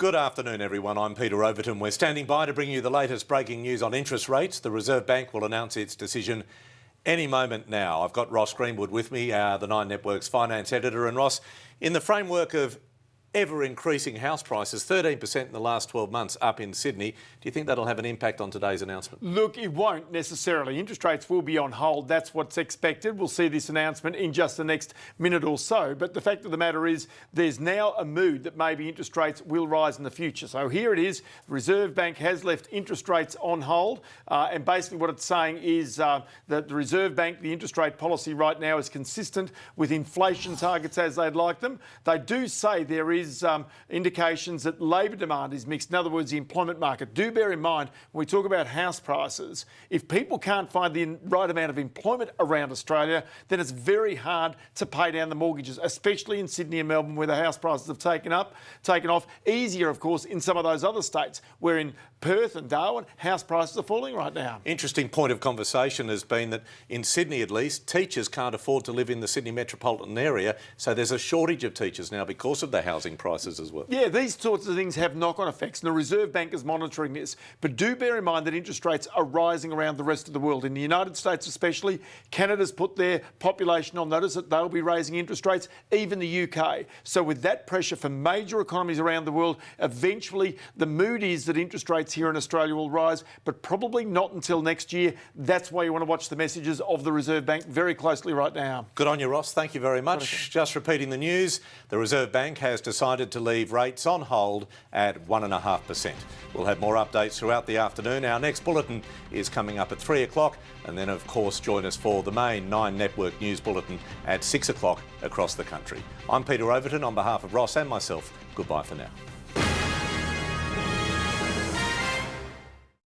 Good afternoon, everyone. I'm Peter Overton. We're standing by to bring you the latest breaking news on interest rates. The Reserve Bank will announce its decision any moment now. I've got Ross Greenwood with me, the Nine Network's finance editor. And Ross, in the framework of ever-increasing house prices, 13% in the last 12 months up in Sydney, do you think that'll have an impact on today's announcement? Look, it won't necessarily. Interest rates will be on hold. That's what's expected. We'll see this announcement in just the next minute or so. But the fact of the matter is there's now a mood that maybe interest rates will rise in the future. So here it is. The Reserve Bank has left interest rates on hold. And basically what it's saying is that the Reserve Bank, the interest rate policy right now is consistent with inflation targets as they'd like them. They do say there is indications that labour demand is mixed. In other words, the employment market. Do bear in mind, when we talk about house prices, if people can't find the right amount of employment around Australia, then it's very hard to pay down the mortgages, especially in Sydney and Melbourne, where the house prices have taken off. Easier, of course, in some of those other states, where in Perth and Darwin, house prices are falling right now. Interesting point of conversation has been that in Sydney, at least, teachers can't afford to live in the Sydney metropolitan area, so there's a shortage of teachers now because of the housing prices as well. Yeah, these sorts of things have knock-on effects, and the Reserve Bank is monitoring this. But do bear in mind that interest rates are rising around the rest of the world. In the United States especially, Canada's put their population on notice that they'll be raising interest rates, even the UK. So with that pressure from major economies around the world, eventually the mood is that interest rates here in Australia will rise, but probably not until next year. That's why you want to watch the messages of the Reserve Bank very closely right now. Good on you, Ross. Thank you very much. Just repeating the news, the Reserve Bank has decided to leave rates on hold at 1.5%. We'll have more updates throughout the afternoon. Our next bulletin is coming up at 3 o'clock, and then of course join us for the main Nine Network News Bulletin at 6 o'clock across the country. I'm Peter Overton on behalf of Ross and myself. Goodbye for now.